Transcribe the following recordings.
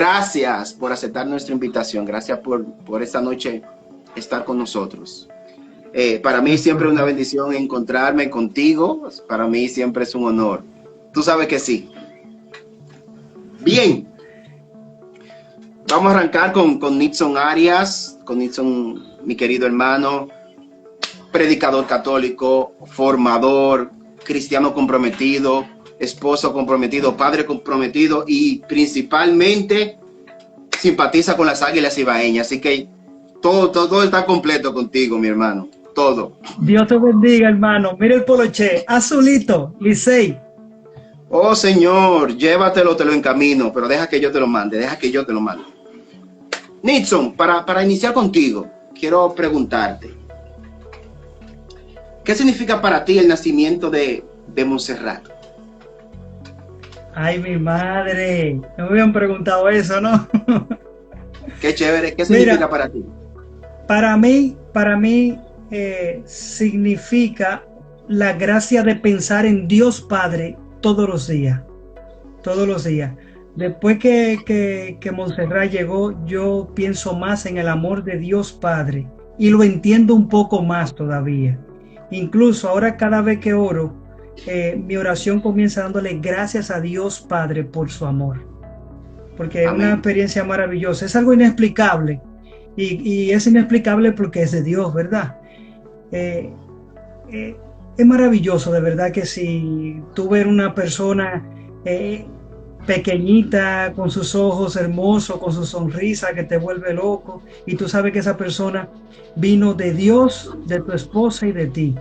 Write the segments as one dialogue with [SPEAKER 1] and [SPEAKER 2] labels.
[SPEAKER 1] gracias por aceptar nuestra invitación. Gracias por esta noche estar con nosotros. Para mí siempre es una bendición encontrarme contigo. Para mí siempre es un honor. Tú sabes que sí. Bien. Vamos a arrancar con Nixon Arias, con Nixon, mi querido hermano, predicador católico, formador, cristiano comprometido, esposo comprometido, padre comprometido y principalmente simpatiza con las Águilas Ibaeñas. Así que todo está completo contigo, mi hermano. Todo.
[SPEAKER 2] Dios te bendiga, hermano. Mira el poloché, azulito, Licey.
[SPEAKER 1] Oh, Señor, llévatelo, te lo encamino, pero deja que yo te lo mande, Nixon, para iniciar contigo, quiero preguntarte, ¿qué significa para ti el nacimiento de Montserrat?
[SPEAKER 2] Ay, mi madre, no me habían preguntado eso, ¿no?
[SPEAKER 1] Qué chévere, ¿qué significa Mira, para ti?
[SPEAKER 2] Para mí significa la gracia de pensar en Dios Padre todos los días. Después que Montserrat llegó, yo pienso más en el amor de Dios Padre y lo entiendo un poco más todavía. Incluso ahora cada vez que oro, mi oración comienza dándole gracias a Dios Padre por su amor. Porque es una experiencia maravillosa, es algo inexplicable y es inexplicable porque es de Dios, ¿verdad? Es maravilloso, de verdad que si tú ves una persona pequeñita, con sus ojos hermosos, con su sonrisa que te vuelve loco, y tú sabes que esa persona vino de Dios, de tu esposa y de ti.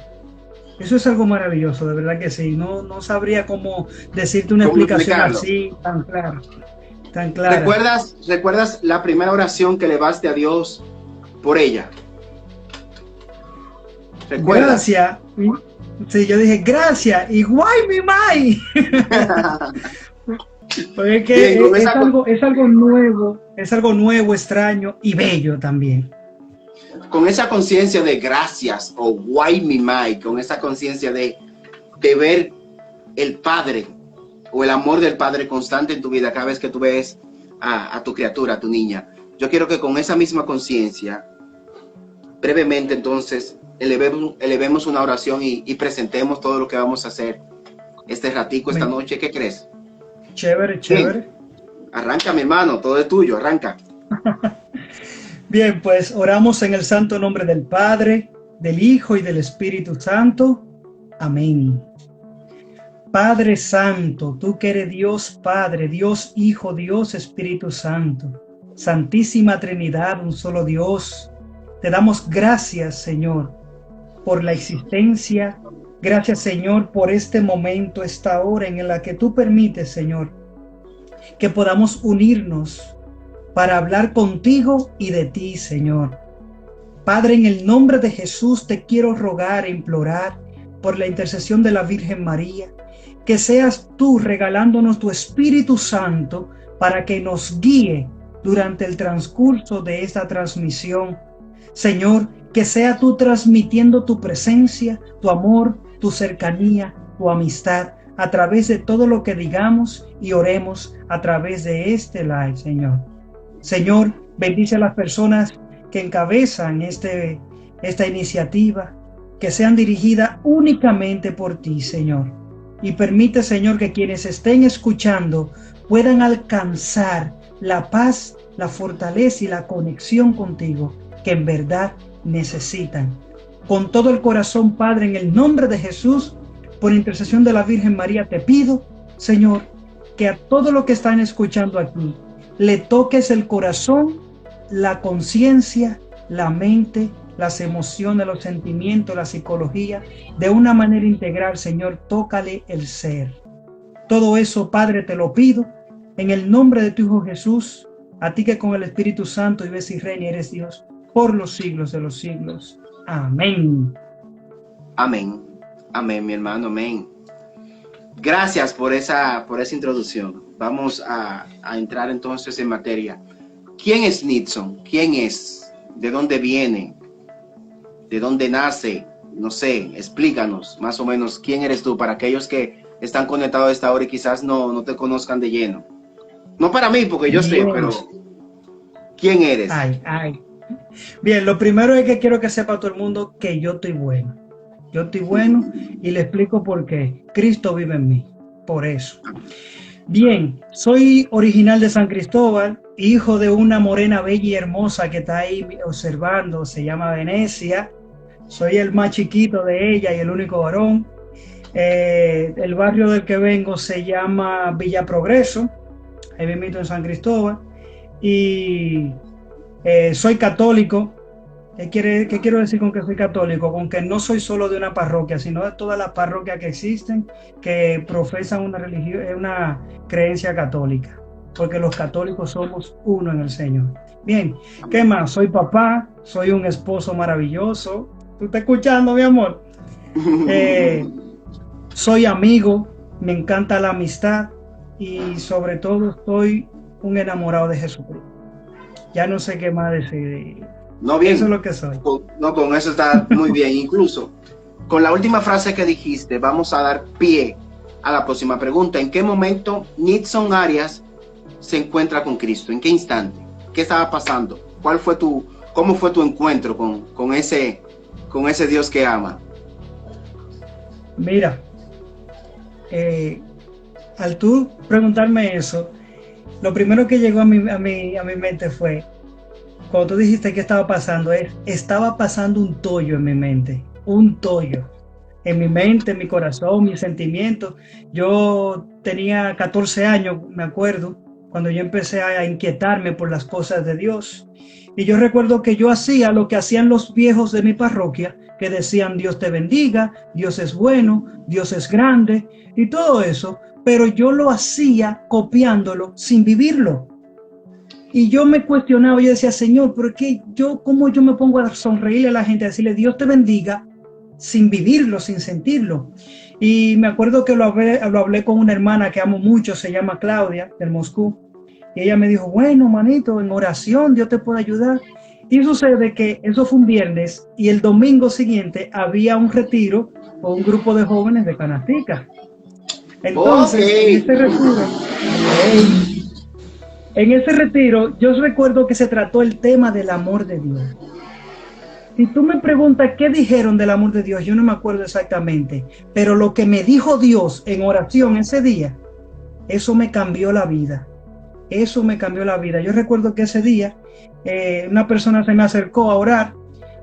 [SPEAKER 2] Eso es algo maravilloso, de verdad que sí. No sabría cómo decirte una explicación así tan clara. Tan clara.
[SPEAKER 1] ¿Recuerdas la primera oración que elevaste a Dios por ella?
[SPEAKER 2] ¿Recuerdas? Gracias. Sí, yo dije gracias y guay mi mai. Porque es que bien, es algo nuevo, extraño y bello también.
[SPEAKER 1] Con esa conciencia de gracias o guay mi mai, con esa conciencia de ver el Padre o el amor del Padre constante en tu vida cada vez que tú ves a tu criatura, a tu niña. Yo quiero que con esa misma conciencia, brevemente entonces, elevemos una oración y presentemos todo lo que vamos a hacer este ratico, esta noche. ¿Qué crees?
[SPEAKER 2] Chévere.
[SPEAKER 1] Bien. Arranca, mi hermano, todo es tuyo, arranca.
[SPEAKER 2] Bien, pues oramos en el santo nombre del Padre, del Hijo y del Espíritu Santo. Amén. Padre Santo, tú que eres Dios Padre, Dios Hijo, Dios Espíritu Santo, Santísima Trinidad, un solo Dios, te damos gracias, Señor, por la existencia. Gracias, Señor, por este momento, esta hora en la que tú permites, Señor, que podamos unirnos para hablar contigo y de ti, Señor. Padre, en el nombre de Jesús te quiero rogar e implorar por la intercesión de la Virgen María, que seas tú regalándonos tu Espíritu Santo para que nos guíe durante el transcurso de esta transmisión. Señor, que sea tú transmitiendo tu presencia, tu amor, tu cercanía, tu amistad, a través de todo lo que digamos y oremos a través de este live, Señor. Señor, bendice a las personas que encabezan esta iniciativa, que sean dirigidas únicamente por ti, Señor. Y permite, Señor, que quienes estén escuchando puedan alcanzar la paz, la fortaleza y la conexión contigo, que en verdad necesitan. Con todo el corazón, Padre, en el nombre de Jesús, por intercesión de la Virgen María, te pido, Señor, que a todo lo que están escuchando aquí, le toques el corazón, la conciencia, la mente, las emociones, los sentimientos, la psicología, de una manera integral, Señor, tócale el ser. Todo eso, Padre, te lo pido, en el nombre de tu Hijo Jesús, a ti que con el Espíritu Santo vives y reinas y eres Dios, por los siglos de los siglos. Amén.
[SPEAKER 1] Amén. Amén, mi hermano, amén. Gracias por esa introducción. Vamos a entrar entonces en materia. ¿Quién es Nixon? ¿Quién es? ¿De dónde viene? ¿De dónde nace? No sé, explícanos más o menos quién eres tú para aquellos que están conectados a esta hora y quizás no te conozcan de lleno. No para mí, porque yo sé,
[SPEAKER 2] Bien.
[SPEAKER 1] pero ¿quién eres?
[SPEAKER 2] Ay, ay. Bien, lo primero es que quiero que sepa todo el mundo que yo estoy bueno. Yo estoy bueno y le explico por qué. Cristo vive en mí. Por eso. Bien, soy original de San Cristóbal, hijo de una morena bella y hermosa que está ahí observando, se llama Venecia. Soy el más chiquito de ella y el único varón. El barrio del que vengo se llama Villa Progreso, ahí mismo en San Cristóbal. Y soy católico. ¿Qué quiero decir con que soy católico? Con que no soy solo de una parroquia, sino de todas las parroquias que existen que profesan una religión, una creencia católica, porque los católicos somos uno en el Señor. Bien, ¿qué más? Soy papá, soy un esposo maravilloso. ¿Tú estás escuchando, mi amor? Soy amigo, me encanta la amistad y sobre todo soy un enamorado de Jesucristo. Ya no sé qué más decir.
[SPEAKER 1] No, bien.
[SPEAKER 2] Eso es lo que soy.
[SPEAKER 1] Con eso está muy bien. Incluso con la última frase que dijiste, vamos a dar pie a la próxima pregunta. ¿En qué momento Nixon Arias se encuentra con Cristo? ¿En qué instante? ¿Qué estaba pasando? ¿Cómo fue tu encuentro con ese Dios que ama?
[SPEAKER 2] Mira, al tú preguntarme eso, lo primero que llegó a mi mente fue, cuando tú dijiste qué estaba pasando, estaba pasando un tollo en mi mente, un tollo en mi mente, en mi corazón, mis sentimientos. Yo tenía 14 años, me acuerdo, cuando yo empecé a inquietarme por las cosas de Dios. Y yo recuerdo que yo hacía lo que hacían los viejos de mi parroquia, que decían Dios te bendiga, Dios es bueno, Dios es grande y todo eso, pero yo lo hacía copiándolo sin vivirlo. Y yo me cuestionaba, yo decía, Señor, ¿por qué cómo yo me pongo a sonreírle a la gente, a decirle Dios te bendiga, sin vivirlo, sin sentirlo? Y me acuerdo que lo hablé con una hermana que amo mucho, se llama Claudia, del Moscú, y ella me dijo, bueno, manito, en oración Dios te puede ayudar. Y sucede que eso fue un viernes y el domingo siguiente había un retiro con un grupo de jóvenes de Canastica. Entonces, en ese retiro, yo recuerdo que se trató el tema del amor de Dios. Si tú me preguntas qué dijeron del amor de Dios, yo no me acuerdo exactamente, pero lo que me dijo Dios en oración ese día, eso me cambió la vida. Eso me cambió la vida. Yo recuerdo que ese día una persona se me acercó a orar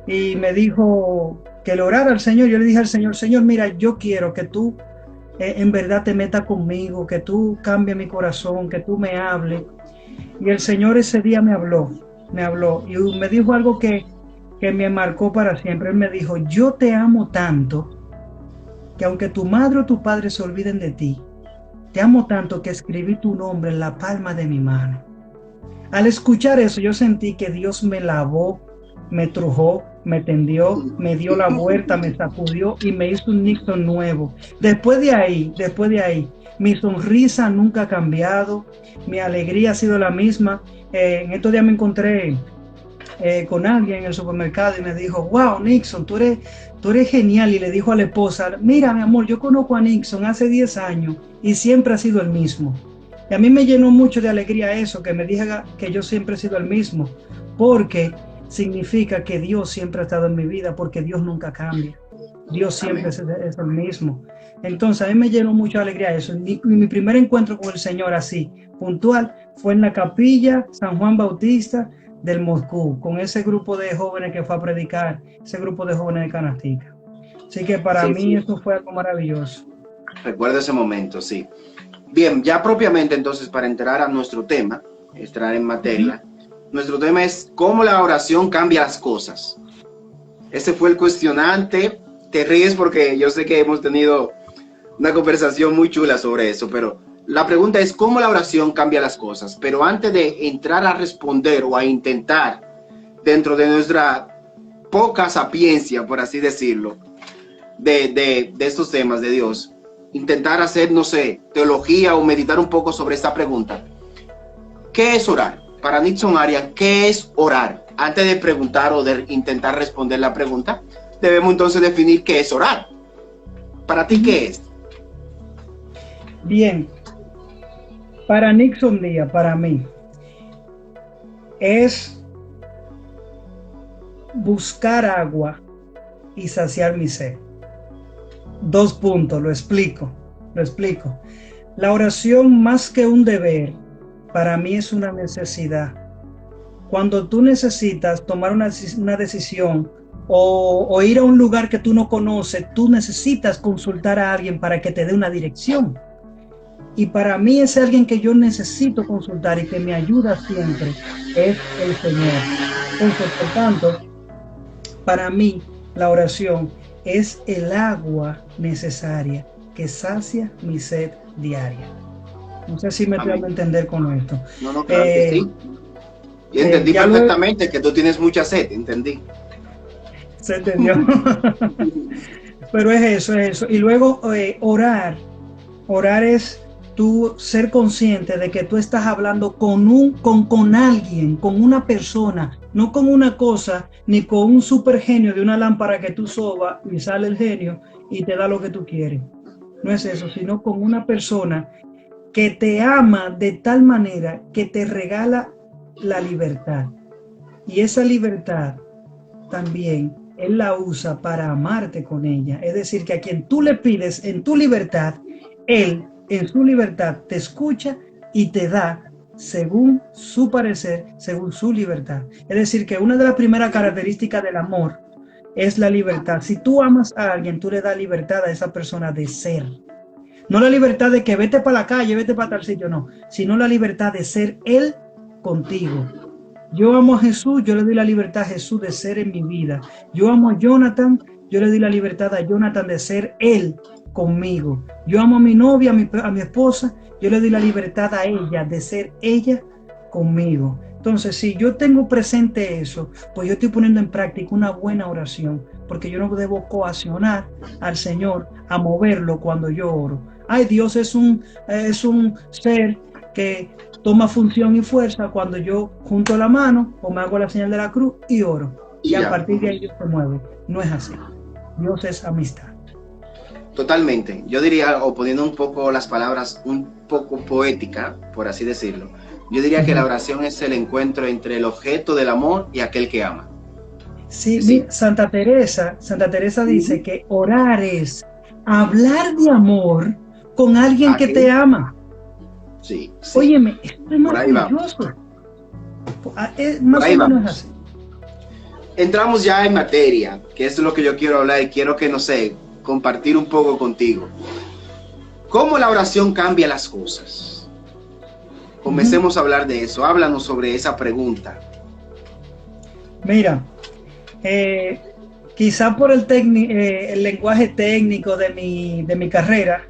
[SPEAKER 2] y me dijo que le orara al Señor. Yo le dije al Señor, Señor, mira, yo quiero que tú en verdad te metas conmigo, que tú cambies mi corazón, que tú me hables. Y el Señor ese día me habló y me dijo algo que me marcó para siempre. Él me dijo, yo te amo tanto que aunque tu madre o tu padre se olviden de ti, te amo tanto que escribí tu nombre en la palma de mi mano. Al escuchar eso, yo sentí que Dios me lavó, me trujó, me tendió, me dio la vuelta, me sacudió y me hizo un Nixon nuevo. Después de ahí, mi sonrisa nunca ha cambiado, mi alegría ha sido la misma. En estos días me encontré con alguien en el supermercado y me dijo, wow, Nixon, tú eres genial. Y le dijo a la esposa, mira, mi amor, yo conozco a Nixon hace 10 años y siempre ha sido el mismo. Y a mí me llenó mucho de alegría eso, que me diga que yo siempre he sido el mismo, porque significa que Dios siempre ha estado en mi vida, porque Dios nunca cambia. Dios siempre es el mismo. Entonces a mí me llenó mucho de alegría eso. Mi primer encuentro con el Señor así, puntual, fue en la capilla San Juan Bautista del Moscú, con ese grupo de jóvenes que fue a predicar, ese grupo de jóvenes de Canastica. Así que para mí eso fue algo maravilloso.
[SPEAKER 1] Recuerdo ese momento, sí. Bien, ya propiamente entonces para entrar a nuestro tema, entrar en materia, nuestro tema es cómo la oración cambia las cosas. Ese fue el cuestionante. Te ríes porque yo sé que hemos tenido una conversación muy chula sobre eso, pero la pregunta es cómo la oración cambia las cosas. Pero antes de entrar a responder o a intentar, dentro de nuestra poca sapiencia, por así decirlo, de estos temas de Dios, intentar hacer, no sé, teología o meditar un poco sobre esta pregunta. ¿Qué es orar? Para Nixon Arias, ¿qué es orar? Antes de preguntar o de intentar responder la pregunta, debemos entonces definir qué es orar. Para ti, ¿qué es?
[SPEAKER 2] Bien. Para Nixon Díaz, para mí, es buscar agua y saciar mi sed. 2 puntos, lo explico. La oración, más que un deber, para mí es una necesidad. Cuando tú necesitas tomar una decisión o ir a un lugar que tú no conoces, tú necesitas consultar a alguien para que te dé una dirección. Y para mí ese alguien que yo necesito consultar y que me ayuda siempre es el Señor. Entonces, por tanto, para mí la oración es el agua necesaria que sacia mi sed diaria. No sé si me estoy dando a entender con esto.
[SPEAKER 1] No, claro que sí. Y entendí perfectamente que tú tienes mucha sed, entendí.
[SPEAKER 2] Se entendió. Pero es eso. Y luego orar es tú ser consciente de que tú estás hablando con alguien, con una persona, no con una cosa, ni con un super genio de una lámpara que tú sobas y sale el genio y te da lo que tú quieres. No es eso, sino con una persona que te ama de tal manera que te regala la libertad. Y esa libertad también Él la usa para amarte con ella. Es decir, que a quien tú le pides en tu libertad, Él en su libertad te escucha y te da según su parecer, según su libertad. Es decir, que una de las primeras características del amor es la libertad. Si tú amas a alguien, tú le das libertad a esa persona de ser. No la libertad de que vete para la calle, vete para tal sitio, no, sino la libertad de ser Él contigo. Yo amo a Jesús, yo le doy la libertad a Jesús de ser en mi vida. Yo amo a Jonathan, yo le doy la libertad a Jonathan de ser Él conmigo. Yo amo a mi novia, a mi esposa, yo le doy la libertad a ella de ser ella conmigo. Entonces, si yo tengo presente eso, pues yo estoy poniendo en práctica una buena oración, porque yo no debo coaccionar al Señor a moverlo cuando yo oro. Ay, Dios es un ser que toma función y fuerza cuando yo junto la mano o me hago la señal de la cruz y oro. Y a partir de ahí Dios se mueve. No es así. Dios es amistad.
[SPEAKER 1] Totalmente. Yo diría, o poniendo un poco las palabras un poco poética, por así decirlo, yo diría que la oración es el encuentro entre el objeto del amor y aquel que ama.
[SPEAKER 2] Sí, sí. Santa Teresa dice que orar es hablar de amor con alguien que te ama.
[SPEAKER 1] Sí.
[SPEAKER 2] Óyeme, esto es maravilloso. Más o menos así.
[SPEAKER 1] Entramos ya en materia, que es lo que yo quiero hablar y quiero que, no sé, compartir un poco contigo. ¿Cómo la oración cambia las cosas? Comencemos a hablar de eso. Háblanos sobre esa pregunta.
[SPEAKER 2] Mira, quizá por el lenguaje técnico de mi carrera,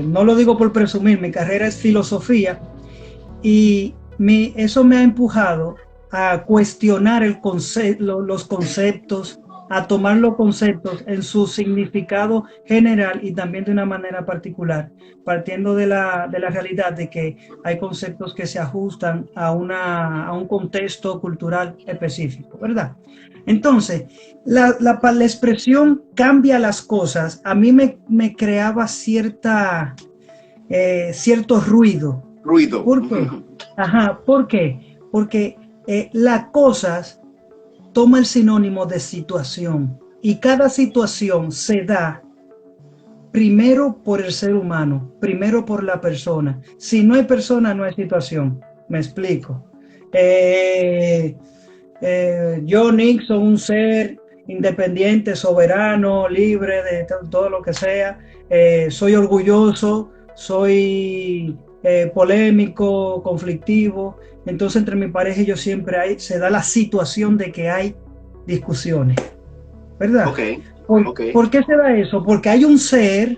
[SPEAKER 2] no lo digo por presumir, mi carrera es filosofía y eso me ha empujado a cuestionar los conceptos, a tomar los conceptos en su significado general y también de una manera particular, partiendo de la realidad de que hay conceptos que se ajustan a un contexto cultural específico, ¿verdad? Entonces, la expresión cambia las cosas, a mí me creaba cierto ruido. ¿Por qué? ¿Por qué? Porque las cosas toma el sinónimo de situación y cada situación se da primero por el ser humano, primero por la persona. Si no hay persona, no hay situación. Me explico. Yo, Nixon, un ser independiente, soberano, libre de todo lo que sea, soy orgulloso, soy polémico, conflictivo. Entonces entre mi pareja y yo siempre se da la situación de que hay discusiones, ¿verdad? ¿Por qué se da eso? Porque hay un ser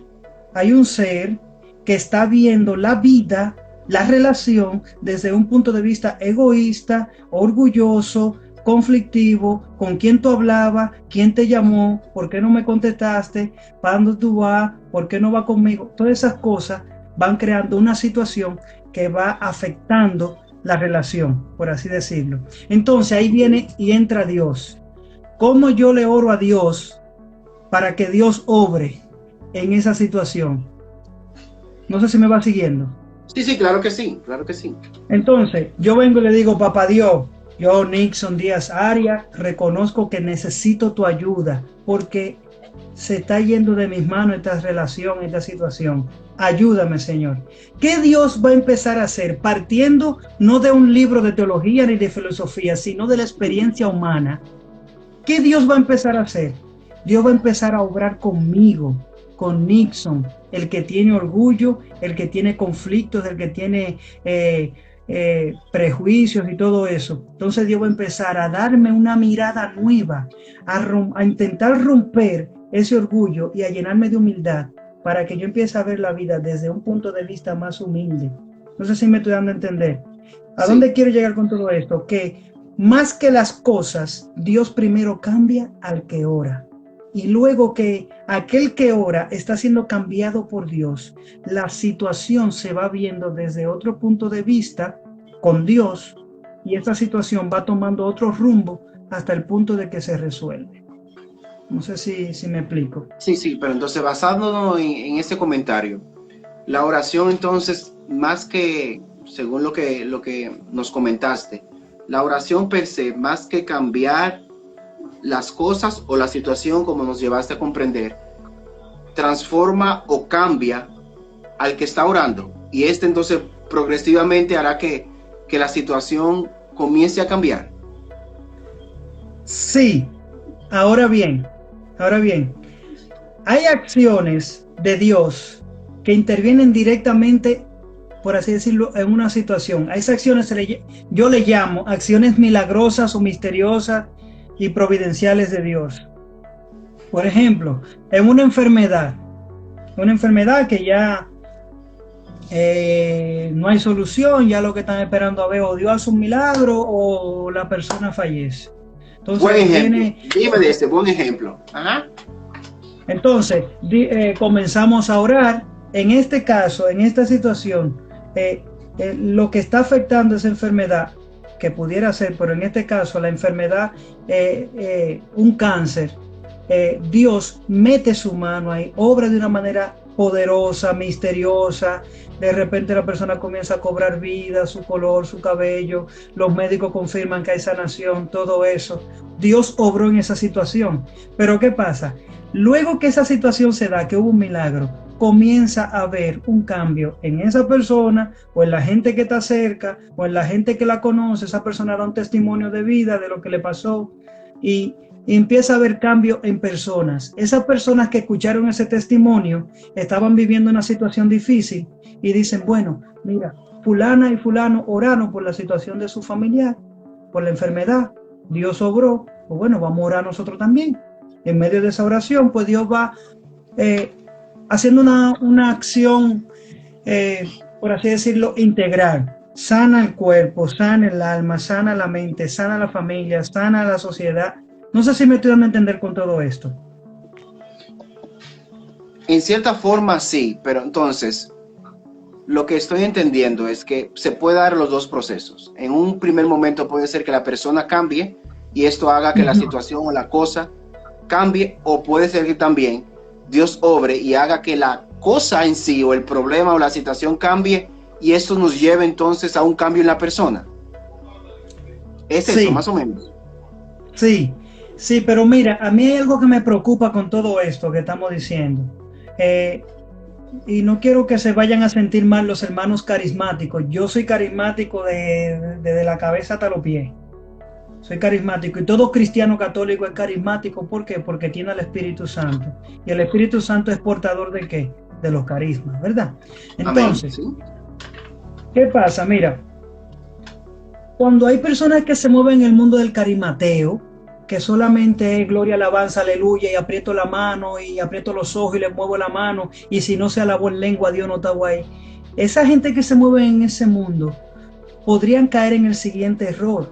[SPEAKER 2] que está viendo la vida, la relación desde un punto de vista egoísta, orgulloso, conflictivo, con quién tú hablabas, quién te llamó, por qué no me contestaste, para dónde tú vas, por qué no vas conmigo. Todas esas cosas van creando una situación que va afectando la relación, por así decirlo. Entonces ahí viene y entra Dios. ¿Cómo yo le oro a Dios para que Dios obre en esa situación? No sé si me va siguiendo.
[SPEAKER 1] Sí, sí, claro que sí, claro que sí.
[SPEAKER 2] Entonces, yo vengo y le digo, papá Dios, yo, Nixon Díaz Arias, reconozco que necesito tu ayuda porque se está yendo de mis manos esta relación, esta situación. Ayúdame, Señor. ¿Qué Dios va a empezar a hacer? Partiendo no de un libro de teología ni de filosofía, sino de la experiencia humana. ¿Qué Dios va a empezar a hacer? Dios va a empezar a obrar conmigo, con Nixon, el que tiene orgullo, el que tiene conflictos, el que tiene prejuicios y todo eso. Entonces Dios va a empezar a darme una mirada nueva, a intentar romper ese orgullo y a llenarme de humildad para que yo empiece a ver la vida desde un punto de vista más humilde. No sé si me estoy dando a entender. ¿A
[SPEAKER 1] Sí.
[SPEAKER 2] dónde quiero llegar con todo esto? Que más que las cosas, Dios primero cambia al que ora. Y luego que aquel que ora está siendo cambiado por Dios, la situación se va viendo desde otro punto de vista con Dios y esta situación va tomando otro rumbo hasta el punto de que se resuelve. No sé si me explico.
[SPEAKER 1] Sí, sí, pero entonces basándonos en ese comentario, la oración entonces, más que, según lo que nos comentaste, la oración per se, más que cambiar las cosas o la situación como nos llevaste a comprender, transforma o cambia al que está orando. Y este entonces progresivamente hará que la situación comience a cambiar.
[SPEAKER 2] Sí, ahora bien, hay acciones de Dios que intervienen directamente, por así decirlo, en una situación. A esas acciones yo le llamo acciones milagrosas o misteriosas y providenciales de Dios. Por ejemplo, en una enfermedad que ya no hay solución, ya lo que están esperando a ver o Dios hace un milagro o la persona fallece. Entonces,
[SPEAKER 1] buen ejemplo. Dime de este buen ejemplo. Ajá.
[SPEAKER 2] Entonces, comenzamos a orar. En este caso, en esta situación, lo que está afectando esa enfermedad, que pudiera ser, pero en este caso, la enfermedad, un cáncer, Dios mete su mano ahí, obra de una manera poderosa, misteriosa. De repente la persona comienza a cobrar vida, su color, su cabello, los médicos confirman que hay sanación, todo eso. Dios obró en esa situación. Pero ¿qué pasa? Luego que esa situación se da, que hubo un milagro, comienza a haber un cambio en esa persona o en la gente que está cerca o en la gente que la conoce. Esa persona da un testimonio de vida de lo que le pasó y empieza a haber cambio en personas. Esas personas que escucharon ese testimonio estaban viviendo una situación difícil y dicen, bueno, mira, fulana y fulano oraron por la situación de su familiar, por la enfermedad, Dios obró, pues bueno, vamos a orar nosotros también. En medio de esa oración, pues Dios va haciendo una acción, por así decirlo, integral. Sana el cuerpo, sana el alma, sana la mente, sana la familia, sana la sociedad. No sé si me estoy dando a entender con todo esto.
[SPEAKER 1] En cierta forma sí, pero entonces lo que estoy entendiendo es que se puede dar los dos procesos. En un primer momento puede ser que la persona cambie y esto haga que la situación o la cosa cambie, o puede ser que también Dios obre y haga que la cosa en sí o el problema o la situación cambie y esto nos lleve entonces a un cambio en la persona. ¿Es
[SPEAKER 2] Sí.
[SPEAKER 1] eso, más o menos?
[SPEAKER 2] Sí, sí, pero mira, a mí hay algo que me preocupa con todo esto que estamos diciendo. Y no quiero que se vayan a sentir mal los hermanos carismáticos. Yo soy carismático desde la cabeza hasta los pies. Soy carismático y todo cristiano católico es carismático. ¿Por qué? Porque tiene al Espíritu Santo. Y el Espíritu Santo es portador ¿de qué? De los carismas, ¿verdad? Entonces,
[SPEAKER 1] Amén, ¿sí?
[SPEAKER 2] ¿Qué pasa? Mira, cuando hay personas que se mueven en el mundo del carismateo, que solamente es gloria, alabanza, aleluya, y aprieto la mano y aprieto los ojos y le muevo la mano, y si no se alabó en lengua, Dios no está ahí. Esa gente que se mueve en ese mundo podrían caer en el siguiente error,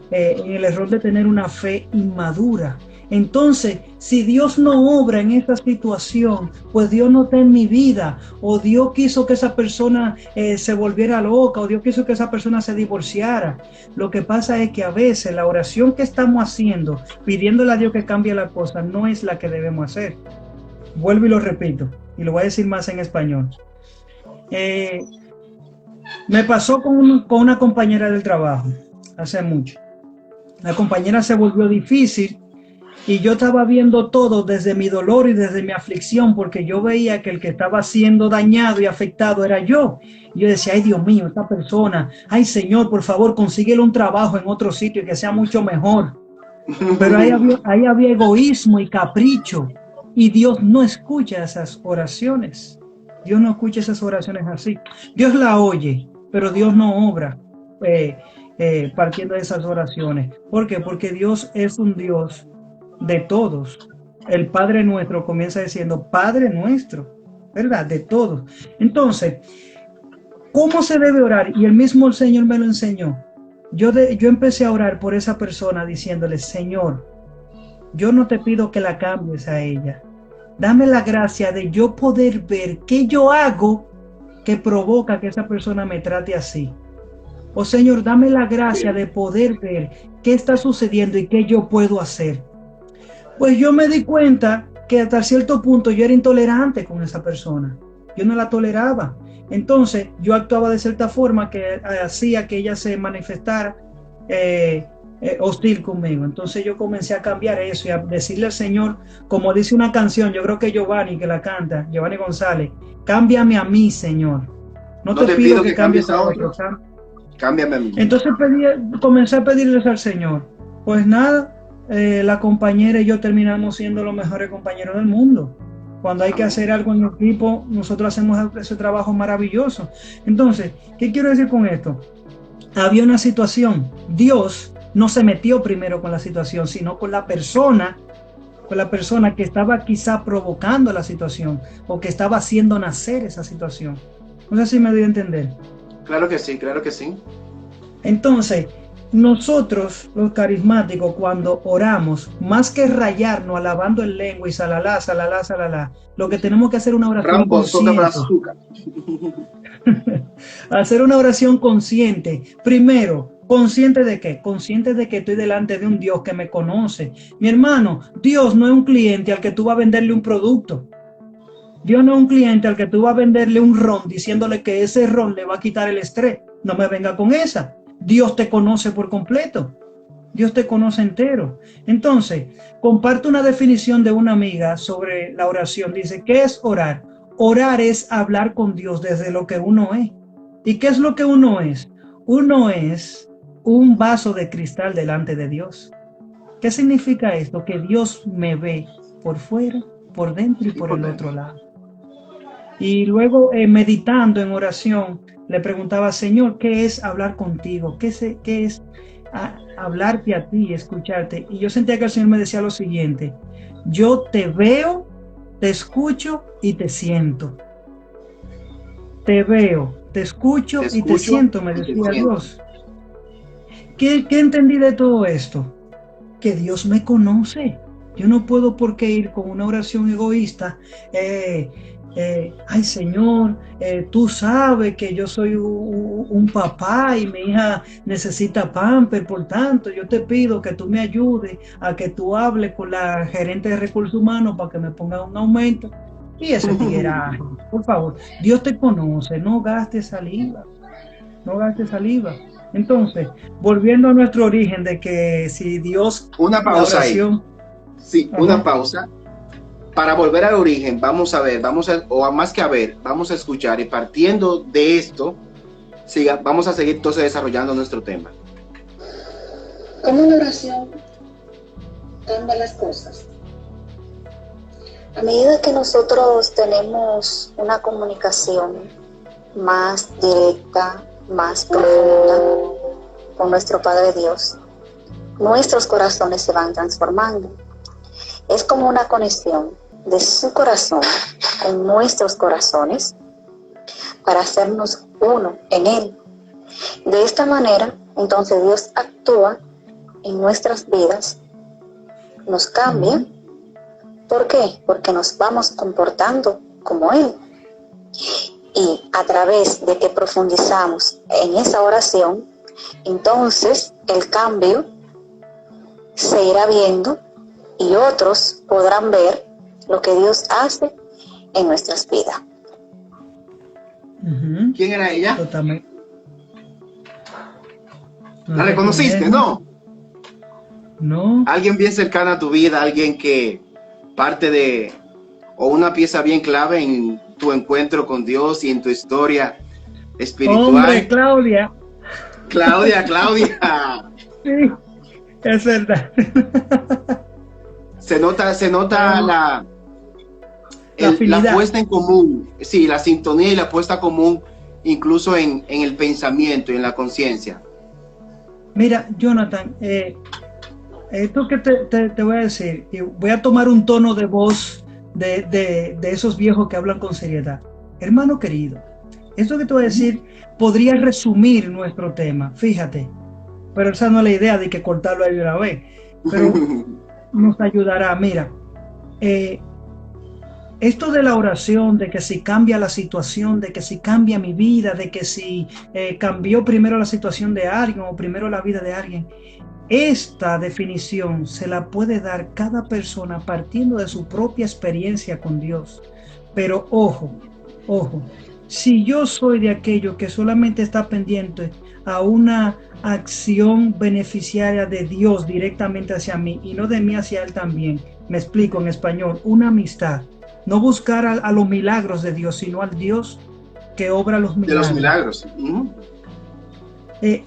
[SPEAKER 2] en el error de tener una fe inmadura. Entonces, si Dios no obra en esta situación, pues Dios no está en mi vida, o Dios quiso que esa persona se volviera loca, o Dios quiso que esa persona se divorciara. Lo que pasa es que a veces la oración que estamos haciendo, pidiéndole a Dios que cambie la cosa, no es la que debemos hacer. Vuelvo y lo repito, y lo voy a decir más en español. Me pasó con una compañera del trabajo hace mucho. La compañera se volvió difícil y yo estaba viendo todo desde mi dolor y desde mi aflicción, porque yo veía que el que estaba siendo dañado y afectado era yo. Y yo decía, ay Dios mío, esta persona, ay Señor, por favor, consíguele un trabajo en otro sitio que sea mucho mejor. Pero ahí había egoísmo y capricho, y Dios no escucha esas oraciones. Dios no escucha esas oraciones así. Dios la oye, pero Dios no obra partiendo de esas oraciones. ¿Por qué? Porque Dios es un Dios de todos. El Padre nuestro comienza diciendo Padre nuestro, ¿verdad? De todos. Entonces, ¿cómo se debe orar? Y el mismo Señor me lo enseñó. Yo empecé a orar por esa persona diciéndole, Señor, yo no te pido que la cambies a ella. Dame la gracia de yo poder ver qué yo hago que provoca que esa persona me trate así. Oh Señor, dame la gracia de poder ver qué está sucediendo y qué yo puedo hacer. Pues yo me di cuenta que hasta cierto punto yo era intolerante con esa persona. Yo no la toleraba. Entonces yo actuaba de cierta forma que hacía que ella se manifestara hostil conmigo. Entonces yo comencé a cambiar eso y a decirle al Señor, como dice una canción, yo creo que Giovanni que la canta, Giovanni González, cámbiame a mí, Señor. No te pido que cambies a otro.
[SPEAKER 1] Cámbiame a mí.
[SPEAKER 2] Entonces comencé a pedirles al Señor. Pues nada, la compañera y yo terminamos siendo los mejores compañeros del mundo. Cuando hay que hacer algo en equipo, nosotros hacemos ese trabajo maravilloso. Entonces, ¿qué quiero decir con esto? Había una situación. Dios no se metió primero con la situación, sino con la persona que estaba quizá provocando la situación o que estaba haciendo nacer esa situación. No sé si me doy a entender.
[SPEAKER 1] Claro que sí, claro que sí.
[SPEAKER 2] Entonces, nosotros, los carismáticos, cuando oramos, más que rayarnos alabando en lengua y salalá, salalá, salalá, lo que tenemos que hacer es una oración consciente. Hacer una oración consciente. Primero, ¿consciente de qué? Consciente de que estoy delante de un Dios que me conoce. Mi hermano, Dios no es un cliente al que tú vas a venderle un producto. Dios no es un cliente al que tú vas a venderle un ron diciéndole que ese ron le va a quitar el estrés. No me venga con esa. Dios te conoce por completo. Dios te conoce entero. Entonces, comparto una definición de una amiga sobre la oración. Dice, ¿qué es orar? Orar es hablar con Dios desde lo que uno es. ¿Y qué es lo que uno es? Uno es un vaso de cristal delante de Dios. ¿Qué significa esto? Que Dios me ve por fuera, por dentro y por el otro lado. Y luego, meditando en oración, le preguntaba, Señor, ¿qué es hablar contigo? ¿Qué es hablarte a ti, escucharte? Y yo sentía que el Señor me decía lo siguiente, yo te veo, te escucho y te siento. Te veo, te escucho y te siento, me decía Dios. ¿Qué entendí de todo esto? Que Dios me conoce. Yo no puedo por qué ir con una oración egoísta, ay Señor, tú sabes que yo soy un papá y mi hija necesita pamper, por tanto yo te pido que tú me ayudes a que tú hables con la gerente de recursos humanos para que me ponga un aumento. Y ese tigueraje, por favor, Dios te conoce, no gastes saliva, no gastes saliva. Entonces, volviendo a nuestro origen de que si Dios...
[SPEAKER 1] Una pausa
[SPEAKER 2] oración,
[SPEAKER 1] ahí. Sí, ajá. Una pausa. Para volver al origen, vamos a ver, vamos a escuchar y partiendo de esto, vamos a seguir entonces desarrollando nuestro tema.
[SPEAKER 3] ¿Cómo la oración cambia las cosas? A medida que nosotros tenemos una comunicación más directa, más profunda con nuestro Padre Dios, nuestros corazones se van transformando. Es como una conexión de su corazón con nuestros corazones para hacernos uno en Él. De esta manera, entonces Dios actúa en nuestras vidas, nos cambia. ¿Por qué? Porque nos vamos comportando como Él. Y a través de que profundizamos en esa oración, entonces el cambio se irá viendo y otros podrán ver lo que Dios hace en nuestras vidas.
[SPEAKER 1] ¿Quién era ella?
[SPEAKER 2] No
[SPEAKER 1] ¿La
[SPEAKER 2] te
[SPEAKER 1] reconociste?
[SPEAKER 2] conozco.
[SPEAKER 1] No.
[SPEAKER 2] No.
[SPEAKER 1] Alguien bien cercano a tu vida, alguien que parte de, o una pieza bien clave en tu encuentro con Dios y en tu historia
[SPEAKER 2] Hombre,
[SPEAKER 1] espiritual.
[SPEAKER 2] Claudia.
[SPEAKER 1] Claudia,
[SPEAKER 2] Sí, es verdad.
[SPEAKER 1] se nota
[SPEAKER 2] La
[SPEAKER 1] la
[SPEAKER 2] afinidad.
[SPEAKER 1] puesta en común, sí, la sintonía y la puesta común, incluso en el pensamiento y en la conciencia.
[SPEAKER 2] Mira, Jonathan, esto que te voy a decir, y voy a tomar un tono de voz de esos viejos que hablan con seriedad. Hermano querido, esto que te voy a decir podría resumir nuestro tema, fíjate, pero esa no es la idea de que cortarlo ahí de una vez, pero nos ayudará. Mira, esto de la oración, de que si cambia la situación, de que si cambia mi vida, de que si cambió primero la situación de alguien o primero la vida de alguien, esta definición se la puede dar cada persona partiendo de su propia experiencia con Dios. Pero ojo, si yo soy de aquello que solamente está pendiente a una acción beneficiaria de Dios directamente hacia mí y no de mí hacia Él también, me explico en español, una amistad, no buscar a los milagros de Dios, sino al Dios que obra los
[SPEAKER 1] De los
[SPEAKER 2] milagros.
[SPEAKER 1] milagros.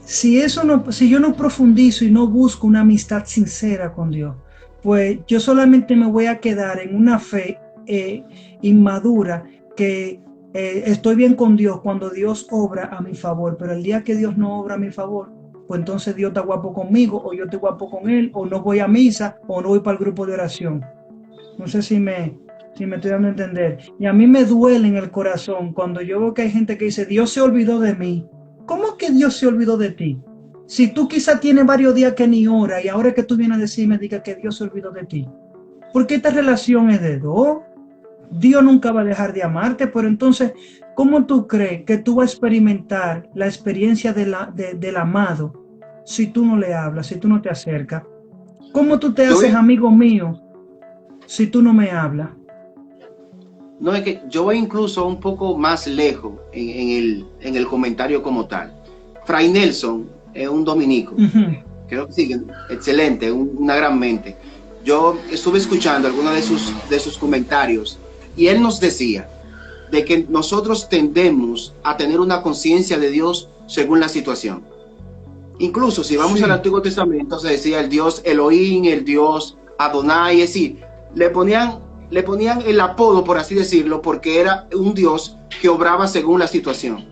[SPEAKER 2] Si yo no profundizo y no busco una amistad sincera con Dios, pues yo solamente me voy a quedar en una fe inmadura que estoy bien con Dios cuando Dios obra a mi favor, pero el día que Dios no obra a mi favor, pues entonces Dios está guapo conmigo, o yo estoy guapo con Él, o no voy a misa, o no voy para el grupo de oración. No sé si me estoy dando a entender. Y a mí me duele en el corazón cuando yo veo que hay gente que dice, Dios se olvidó de mí. ¿Cómo que Dios se olvidó de ti? Si tú quizás tienes varios días que ni ora y ahora que tú vienes a decirme, diga que Dios se olvidó de ti. Porque esta relación es de dos. Dios nunca va a dejar de amarte, pero entonces, ¿cómo tú crees que tú vas a experimentar la experiencia del amado si tú no le hablas, si tú no te acercas? ¿Cómo tú te haces amigo mío si tú no me hablas?
[SPEAKER 1] No, es que yo voy incluso un poco más lejos en el comentario como tal. Fray Nelson es un dominico, creo que sí, excelente, una gran mente. Yo estuve escuchando algunos de sus comentarios y él nos decía de que nosotros tendemos a tener una conciencia de Dios según la situación. Incluso si vamos al Antiguo Testamento, se decía el Dios Elohim, el Dios Adonai, es decir, le ponían el apodo, por así decirlo, porque era un Dios que obraba según la situación.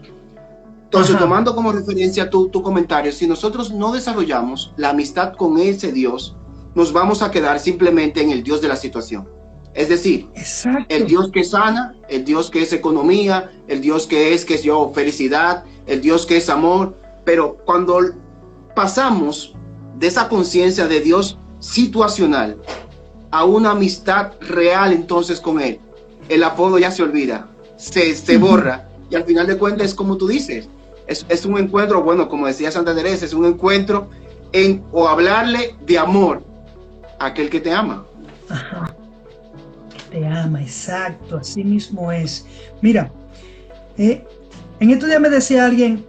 [SPEAKER 1] Entonces, tomando como referencia tu comentario, si nosotros no desarrollamos la amistad con ese Dios, nos vamos a quedar simplemente en el Dios de la situación. Es decir, el Dios que sana, el Dios que es economía, el Dios que es, felicidad, el Dios que es amor. Pero cuando pasamos de esa conciencia de Dios situacional a una amistad real entonces con Él, el apodo ya se olvida, se borra, y al final de cuentas es como tú dices, es un encuentro, bueno, como decía Santa Teresa, es un encuentro o hablarle de amor a aquel que te ama.
[SPEAKER 2] Ajá. Te ama, exacto, así mismo es. Mira, en estos días me decía alguien,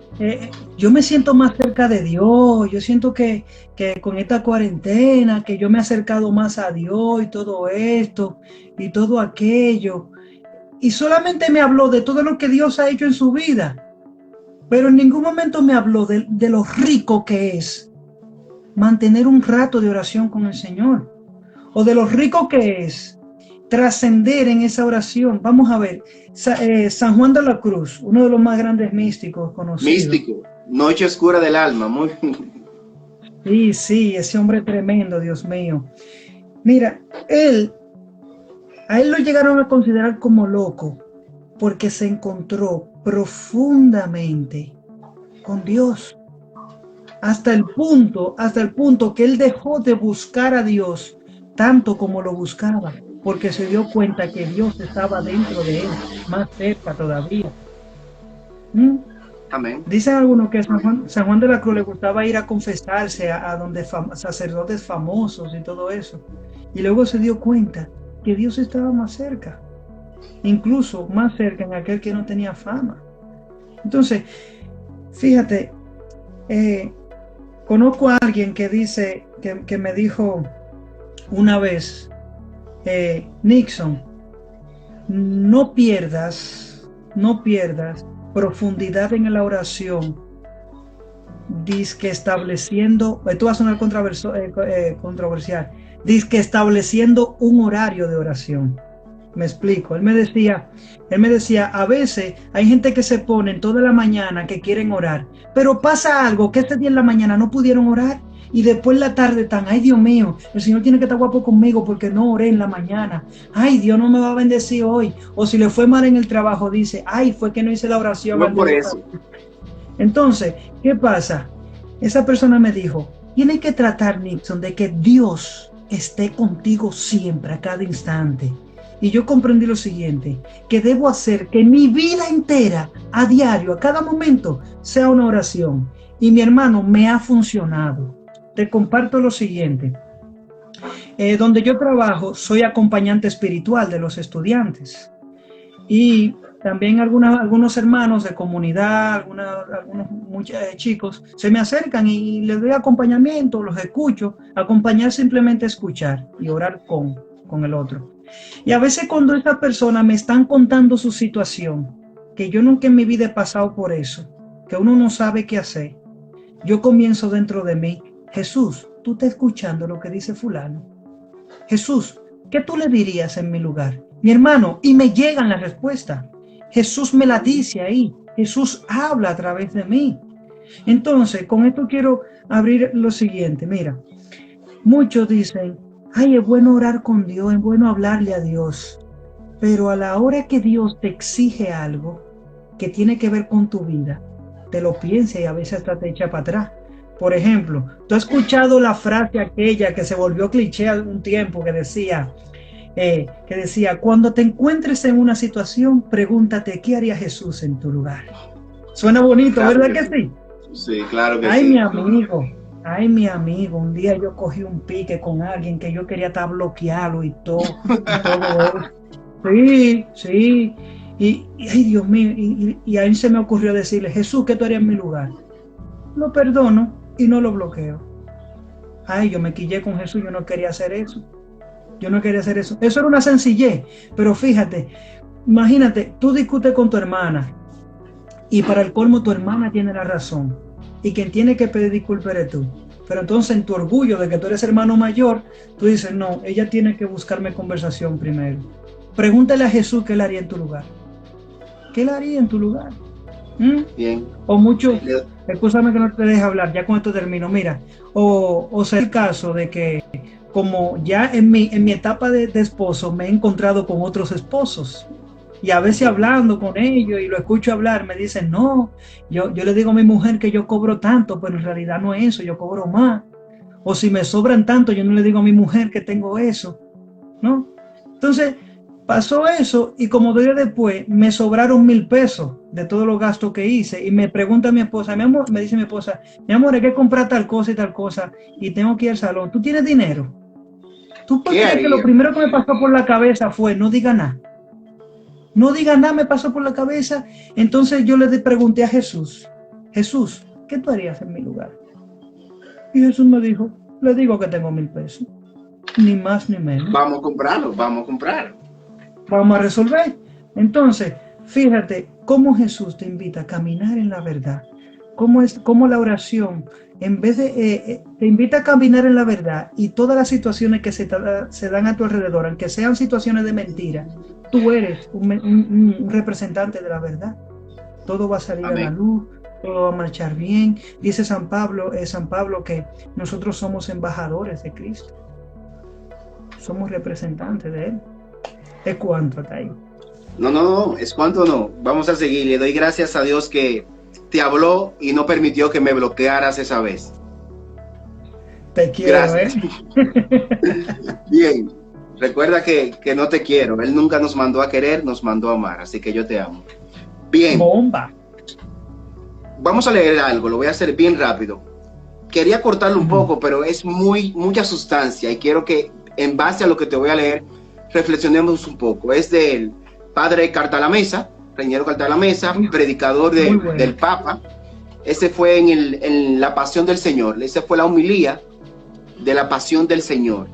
[SPEAKER 2] yo me siento más cerca de Dios, yo siento que con esta cuarentena, que yo me he acercado más a Dios y todo esto y todo aquello, y solamente me habló de todo lo que Dios ha hecho en su vida, pero en ningún momento me habló de lo rico que es mantener un rato de oración con el Señor, o de lo rico que es trascender en esa oración. Vamos a ver, San Juan de la Cruz, uno de los más grandes místicos conocidos.
[SPEAKER 1] Místico, noche oscura del alma. Muy...
[SPEAKER 2] Sí, ese hombre tremendo, Dios mío. Mira, a él lo llegaron a considerar como loco, porque se encontró profundamente con Dios, hasta el punto que él dejó de buscar a Dios tanto como lo buscaba, porque se dio cuenta que Dios estaba dentro de él, más cerca todavía.
[SPEAKER 1] Amén.
[SPEAKER 2] Dicen algunos que San Juan de la Cruz le gustaba ir a confesarse a donde sacerdotes famosos y todo eso, y luego se dio cuenta que Dios estaba más cerca, incluso más cerca en aquel que no tenía fama. Entonces, fíjate, Conozco a alguien que dice, que me dijo una vez, Nixon, no pierdas profundidad en la oración, dizque estableciendo, esto va a sonar controversial, dizque estableciendo un horario de oración. Me explico. Él me decía, a veces hay gente que se pone en toda la mañana que quieren orar, pero pasa algo que este día en la mañana no pudieron orar y después en la tarde están, ay Dios mío, el Señor tiene que estar guapo conmigo porque no oré en la mañana, ay Dios no me va a bendecir hoy, o si le fue mal en el trabajo dice, ay fue que no hice la oración.
[SPEAKER 1] No por eso.
[SPEAKER 2] Entonces, ¿qué pasa? Esa persona me dijo, tienes que tratar, Nixon, de que Dios esté contigo siempre, a cada instante. Y yo comprendí lo siguiente, que debo hacer que mi vida entera, a diario, a cada momento, sea una oración. Y mi hermano, me ha funcionado. Te comparto lo siguiente. Donde yo trabajo, soy acompañante espiritual de los estudiantes. Y también algunos hermanos de comunidad, muchos chicos, se me acercan y les doy acompañamiento, los escucho. Acompañar simplemente escuchar y orar con el otro. Y a veces cuando estas personas me están contando su situación, que yo nunca en mi vida he pasado por eso, que uno no sabe qué hacer, yo comienzo dentro de mí, Jesús, tú estás escuchando lo que dice fulano. Jesús, ¿qué tú le dirías en mi lugar? Mi hermano, y me llegan las respuestas. Jesús me la dice ahí. Jesús habla a través de mí. Entonces, con esto quiero abrir lo siguiente. Mira, muchos dicen, ay, es bueno orar con Dios, es bueno hablarle a Dios. Pero a la hora que Dios te exige algo que tiene que ver con tu vida, te lo piensas y a veces hasta te echa para atrás. Por ejemplo, tú has escuchado la frase aquella que se volvió cliché hace un tiempo que decía, cuando te encuentres en una situación, pregúntate, ¿qué haría Jesús en tu lugar? Suena bonito, claro, ¿verdad que sí?
[SPEAKER 1] Sí, claro que
[SPEAKER 2] ay,
[SPEAKER 1] sí.
[SPEAKER 2] Ay, mi amigo, un día yo cogí un pique con alguien que yo quería estar bloqueado y todo eso. Sí. Y ay, Dios mío, y a mí se me ocurrió decirle, Jesús, ¿qué tú harías en mi lugar? Lo perdono y no lo bloqueo. Ay, yo me quillé con Jesús, yo no quería hacer eso. Eso era una sencillez, pero fíjate, imagínate, tú discutes con tu hermana y para el colmo tu hermana tiene la razón y quien tiene que pedir disculpas eres tú. Pero entonces en tu orgullo de que tú eres hermano mayor, tú dices, no, ella tiene que buscarme conversación primero. Pregúntale a Jesús qué él haría en tu lugar. ¿Qué él haría en tu lugar?
[SPEAKER 1] Bien.
[SPEAKER 2] O mucho, escúchame que no te deje hablar, ya con esto termino, mira, o sea el caso de que como ya en mi etapa de esposo me he encontrado con otros esposos y a veces hablando con ellos y lo escucho hablar, me dicen, no, yo le digo a mi mujer que yo cobro tanto, pero en realidad no es eso, yo cobro más. O si me sobran tanto, yo no le digo a mi mujer que tengo eso, ¿no? Entonces, pasó eso y como 2 días después me sobraron 1,000 pesos de todos los gastos que hice y me pregunta mi esposa, mi amor, me dice mi esposa, mi amor, hay que comprar tal cosa y tengo que ir al salón, ¿tú tienes dinero? ¿Tú puedes creer que lo primero que me pasó por la cabeza fue no diga nada? No diga nada me pasó por la cabeza. Entonces yo le pregunté a Jesús, Jesús, ¿qué tú harías en mi lugar? Y Jesús me dijo, le digo que tengo 1,000 pesos, ni más ni menos.
[SPEAKER 1] Vamos a comprarlo, vamos a comprar.
[SPEAKER 2] Vamos a resolver. Entonces, fíjate cómo Jesús te invita a caminar en la verdad. Cómo la oración, en vez de te invita a caminar en la verdad y todas las situaciones que se dan a tu alrededor, aunque sean situaciones de mentira, tú eres un representante de la verdad. Todo va a salir Amén. A la luz, todo va a marchar bien. Dice San Pablo que nosotros somos embajadores de Cristo. Somos representantes de Él. ¿Es cuánto hasta ahí?
[SPEAKER 1] No, es cuánto no. Vamos a seguir. Le doy gracias a Dios que te habló y no permitió que me bloquearas esa vez.
[SPEAKER 2] Te quiero,
[SPEAKER 1] gracias. Bien. Recuerda que no te quiero. Él nunca nos mandó a querer, nos mandó a amar. Así que yo te amo. Bien.
[SPEAKER 2] Bomba.
[SPEAKER 1] Vamos a leer algo. Lo voy a hacer bien rápido. Quería cortarlo un poco, pero es mucha sustancia y quiero que en base a lo que te voy a leer reflexionemos un poco. Es del padre Cartalamessa, Reñero Cartalamessa, predicador del Papa, Ese fue en la Pasión del Señor. Esa fue la homilía de la Pasión del Señor,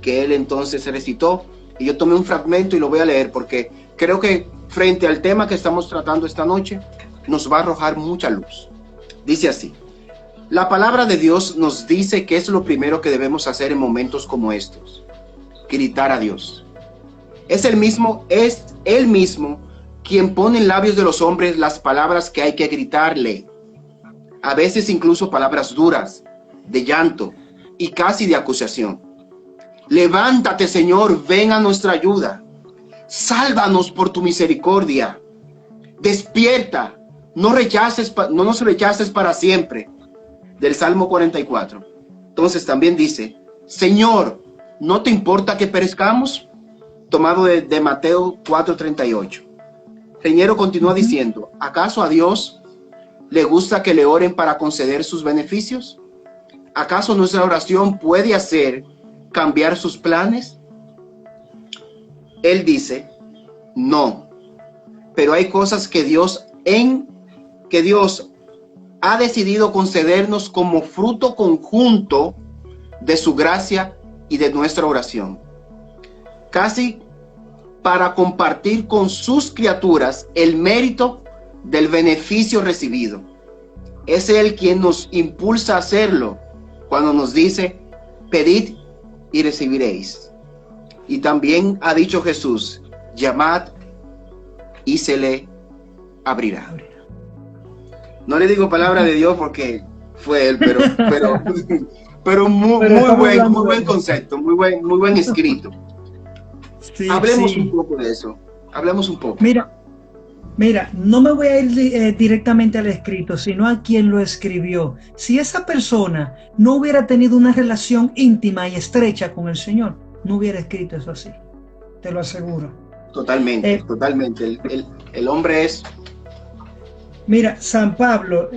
[SPEAKER 1] que él entonces recitó. Y yo tomé un fragmento y lo voy a leer porque creo que frente al tema que estamos tratando esta noche, nos va a arrojar mucha luz. Dice así: la palabra de Dios nos dice que es lo primero que debemos hacer en momentos como estos: gritar a Dios. Es él mismo quien pone en labios de los hombres las palabras que hay que gritarle. A veces incluso palabras duras, de llanto y casi de acusación. Levántate, Señor, ven a nuestra ayuda. Sálvanos por tu misericordia. Despierta, no nos rechaces para siempre. Del Salmo 44. Entonces también dice: Señor, ¿no te importa que perezcamos? Tomado de Mateo 4:38. Señor continúa diciendo: ¿acaso a Dios le gusta que le oren para conceder sus beneficios? ¿Acaso nuestra oración puede hacer cambiar sus planes? Él dice: no, pero hay cosas que Dios ha decidido concedernos como fruto conjunto de su gracia y de nuestra oración, casi para compartir con sus criaturas el mérito del beneficio recibido. Es Él quien nos impulsa a hacerlo cuando nos dice: pedid y recibiréis. Y también ha dicho Jesús: llamad y se le abrirá. No le digo palabra de Dios porque fue él, pero muy buen concepto, muy buen escrito.
[SPEAKER 2] Sí,
[SPEAKER 1] hablemos un poco de eso. Hablemos un poco.
[SPEAKER 2] Mira, no me voy a ir directamente al escrito, sino a quien lo escribió. Si esa persona no hubiera tenido una relación íntima y estrecha con el Señor, no hubiera escrito eso así. Te lo aseguro.
[SPEAKER 1] Totalmente. El hombre es...
[SPEAKER 2] Mira, San Pablo,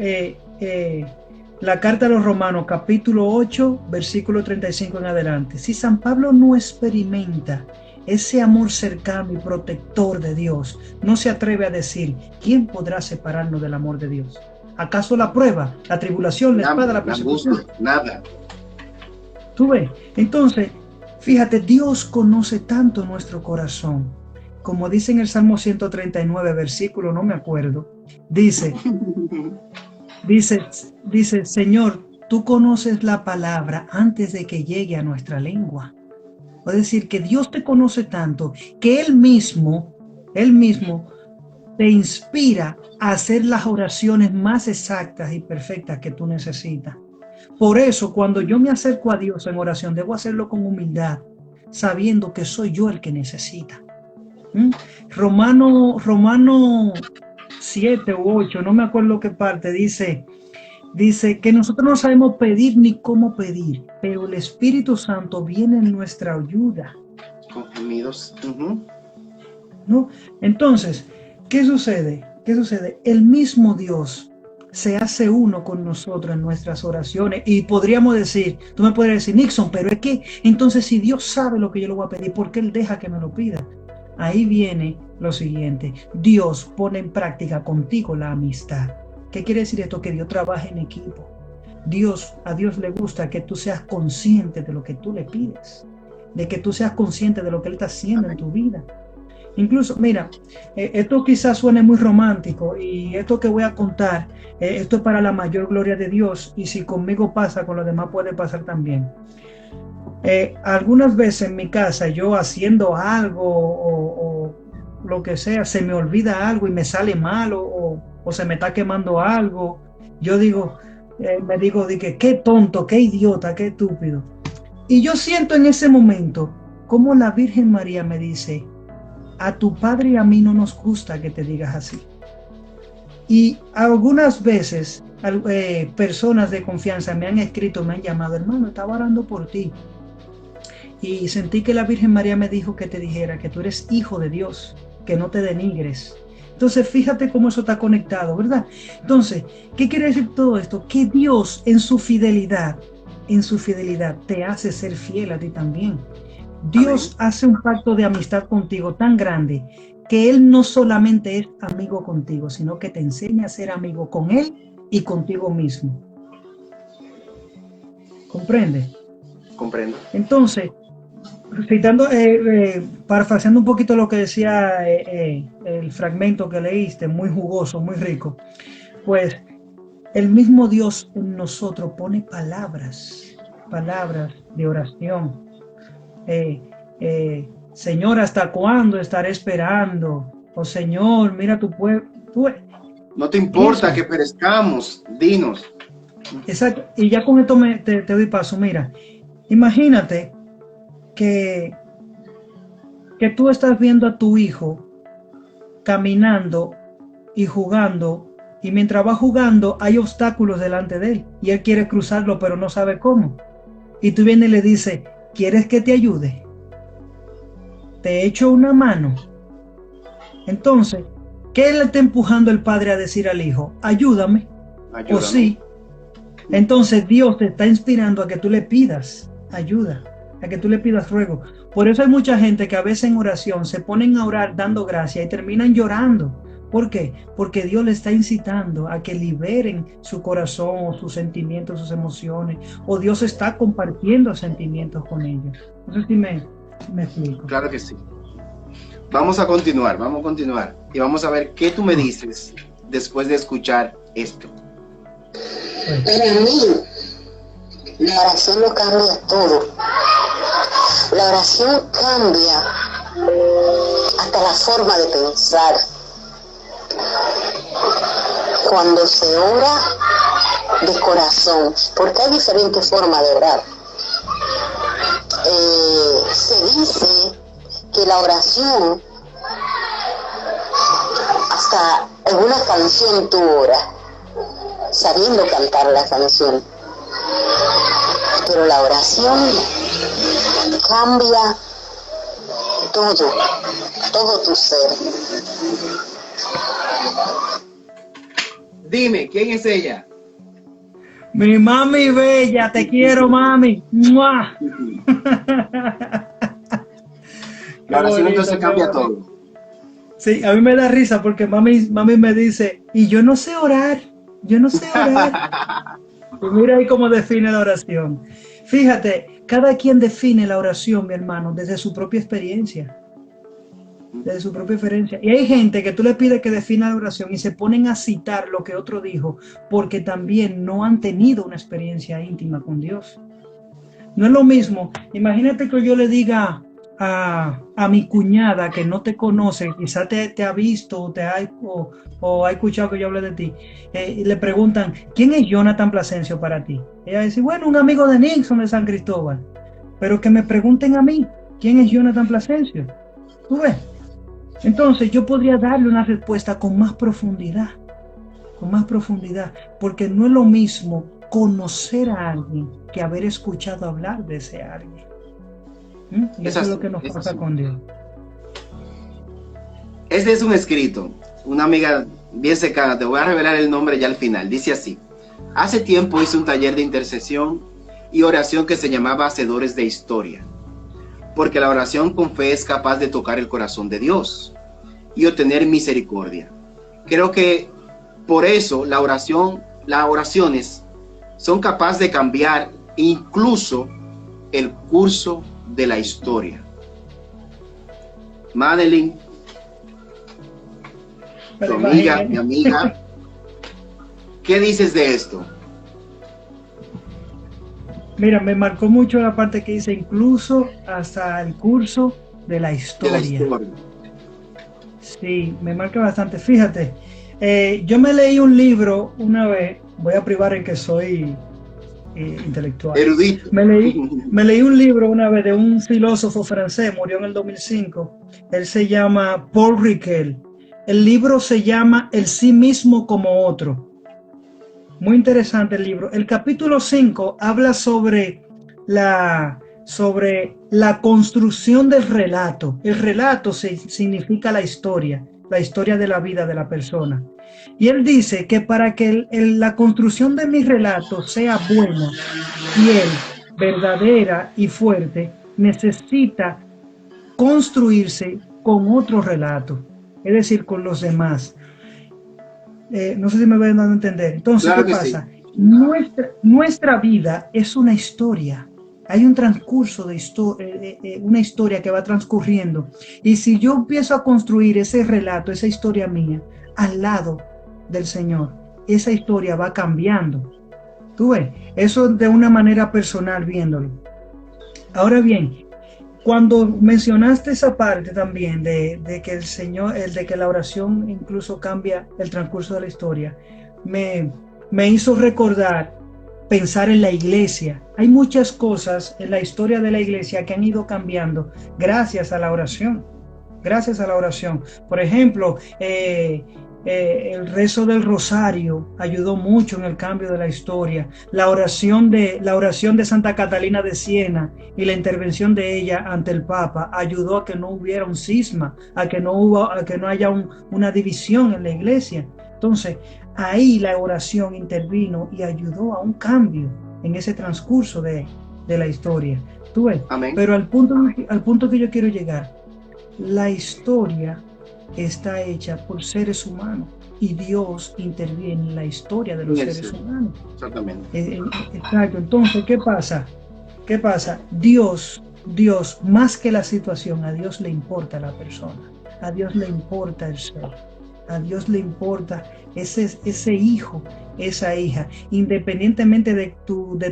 [SPEAKER 2] la carta a los Romanos, capítulo 8, versículo 35 en adelante. Si San Pablo no experimenta ese amor cercano y protector de Dios, no se atreve a decir: ¿quién podrá separarnos del amor de Dios? ¿Acaso la prueba, la tribulación, la espada, la persecución?
[SPEAKER 1] Nada.
[SPEAKER 2] ¿Tú ves? Entonces, fíjate, Dios conoce tanto nuestro corazón. Como dice en el Salmo 139, versículo, no me acuerdo, dice, Señor, tú conoces la palabra antes de que llegue a nuestra lengua. Es decir, que Dios te conoce tanto que Él mismo te inspira a hacer las oraciones más exactas y perfectas que tú necesitas. Por eso, cuando yo me acerco a Dios en oración, debo hacerlo con humildad, sabiendo que soy yo el que necesita. Romano 7 u 8, no me acuerdo qué parte, dice que nosotros no sabemos pedir ni cómo pedir, pero el Espíritu Santo viene en nuestra ayuda.
[SPEAKER 1] Con gemidos.
[SPEAKER 2] ¿No? Entonces, ¿qué sucede? El mismo Dios se hace uno con nosotros en nuestras oraciones. Y podríamos decir, tú me podrías decir: Nixon, pero es que entonces si Dios sabe lo que yo le voy a pedir, ¿por qué Él deja que me lo pida? Ahí viene lo siguiente: Dios pone en práctica contigo la amistad. ¿Qué quiere decir esto? Que Dios trabaja en equipo. A Dios le gusta que tú seas consciente de lo que tú le pides, de que tú seas consciente de lo que Él está haciendo en tu vida. Incluso, mira, esto quizás suene muy romántico, y esto que voy a contar, esto es para la mayor gloria de Dios, y si conmigo pasa, con los demás puede pasar también. Algunas veces en mi casa, yo haciendo algo o lo que sea, se me olvida algo y me sale mal, o se me está quemando algo. Yo me digo, qué tonto, qué idiota, qué estúpido. Y yo siento en ese momento como la Virgen María me dice: a tu padre y a mí no nos gusta que te digas así. Y algunas veces personas de confianza me han escrito, me han llamado: hermano, estaba orando por ti y sentí que la Virgen María me dijo que te dijera que tú eres hijo de Dios, que no te denigres. Entonces, fíjate cómo eso está conectado, ¿verdad? Entonces, ¿qué quiere decir todo esto? Que Dios en su fidelidad te hace ser fiel a ti también. Dios hace un pacto de amistad contigo tan grande que Él no solamente es amigo contigo, sino que te enseña a ser amigo con Él y contigo mismo. ¿Comprende?
[SPEAKER 1] Comprendo.
[SPEAKER 2] Entonces, citando, parafraseando un poquito lo que decía el fragmento que leíste, muy jugoso, muy rico, pues el mismo Dios en nosotros pone palabras de oración. Señor, ¿hasta cuándo estaré esperando? Oh Señor, mira tu pueblo.
[SPEAKER 1] No te importa
[SPEAKER 2] Eso.
[SPEAKER 1] que perezcamos, dinos.
[SPEAKER 2] Exacto. Y ya con esto te doy paso. Mira, imagínate que tú estás viendo a tu hijo caminando y jugando, y mientras va jugando hay obstáculos delante de él y él quiere cruzarlo pero no sabe cómo. Y tú vienes y le dices, ¿quieres que te ayude? Te echo una mano. Entonces, ¿qué le está empujando el padre a decir al hijo? Ayúdame.
[SPEAKER 1] Ayúdame.
[SPEAKER 2] O sí. Entonces Dios te está inspirando a que tú le pidas ayuda, a que tú le pidas ruego. Por eso hay mucha gente que a veces en oración se ponen a orar dando gracia y terminan llorando. ¿Por qué? Porque Dios le está incitando a que liberen su corazón o sus sentimientos, sus emociones, o Dios está compartiendo sentimientos con ellos. No sé si me explico.
[SPEAKER 1] Claro que sí. Vamos a continuar y vamos a ver qué tú me dices después de escuchar esto.
[SPEAKER 3] Para mí, la oración lo cambia todo. La oración cambia hasta la forma de pensar. Cuando se ora de corazón, porque hay diferentes formas de orar. Se dice que la oración, hasta en una canción tú oras, sabiendo cantar la canción. Pero la oración cambia todo tu ser.
[SPEAKER 1] Dime, ¿quién es ella?
[SPEAKER 2] Mi mami bella, te quiero, mami. ¡Mua!
[SPEAKER 1] La oración entonces cambia todo.
[SPEAKER 2] Sí, a mí me da risa porque mami me dice, y yo no sé orar. Y mira ahí cómo define la oración. Fíjate, cada quien define la oración, mi hermano, desde su propia experiencia. Desde su propia experiencia. Y hay gente que tú le pides que defina la oración y se ponen a citar lo que otro dijo porque también no han tenido una experiencia íntima con Dios. No es lo mismo. Imagínate que yo le diga a mi cuñada que no te conoce, quizá te ha visto o ha escuchado que yo hable de ti, y le preguntan, ¿quién es Jonathan Plasencio para ti? Ella dice, bueno, un amigo de Nixon de San Cristóbal. Pero que me pregunten a mí, ¿quién es Jonathan Plasencio? ¿Tú ves? Entonces yo podría darle una respuesta con más profundidad, porque no es lo mismo conocer a alguien que haber escuchado hablar de ese alguien. Y eso es lo que nos pasa con Dios.
[SPEAKER 1] Este es un escrito, una amiga bien cercana, te voy a revelar el nombre ya al final, dice así: hace tiempo hice un taller de intercesión y oración que se llamaba Hacedores de Historia, porque la oración con fe es capaz de tocar el corazón de Dios y obtener misericordia. Creo que por eso las oraciones son capaces de cambiar incluso el curso de la historia. Madeline, tu amiga, mi amiga, ¿qué dices de esto?
[SPEAKER 2] Mira, me marcó mucho la parte que dice incluso hasta el curso de la historia. Sí, me marca bastante. Fíjate, yo me leí un libro una vez, voy a privar en que soy intelectual.
[SPEAKER 1] Erudito.
[SPEAKER 2] Me leí un libro una vez de un filósofo francés, murió en el 2005. Él se llama Paul Ricoeur. El libro se llama El sí mismo como otro. Muy interesante el libro. El capítulo 5 habla sobre la construcción del relato. El relato significa la historia de la vida de la persona. Y él dice que para que la construcción de mi relato sea buena, fiel, verdadera y fuerte, necesita construirse con otro relato, es decir, con los demás. No sé si me voy dando a entender. Entonces,
[SPEAKER 1] Claro
[SPEAKER 2] ¿qué
[SPEAKER 1] que
[SPEAKER 2] pasa?
[SPEAKER 1] sí.
[SPEAKER 2] Nuestra vida es una historia. Hay un transcurso de una historia que va transcurriendo. Y si yo empiezo a construir ese relato, esa historia mía, al lado del Señor, esa historia va cambiando. Tú ves, eso de una manera personal viéndolo. Ahora bien, cuando mencionaste esa parte también de que el Señor, de que la oración incluso cambia el transcurso de la historia, me hizo recordar, pensar en la iglesia. Hay muchas cosas en la historia de la iglesia que han ido cambiando gracias a la oración. Gracias a la oración. Por ejemplo, el rezo del rosario ayudó mucho en el cambio de la historia. La oración de Santa Catalina de Siena y la intervención de ella ante el Papa ayudó a que no hubiera un cisma, a que no haya una división en la iglesia. Entonces, ahí la oración intervino y ayudó a un cambio en ese transcurso de la historia. ¿Tú ves?
[SPEAKER 1] Amén.
[SPEAKER 2] Pero al punto que yo quiero llegar, la historia está hecha por seres humanos y Dios interviene en la historia de los seres humanos.
[SPEAKER 1] Exactamente.
[SPEAKER 2] Exacto. Entonces, ¿qué pasa? ¿Qué pasa? Dios, más que la situación, a Dios le importa la persona, a Dios le importa el ser, a Dios le importa ese hijo, esa hija, independientemente de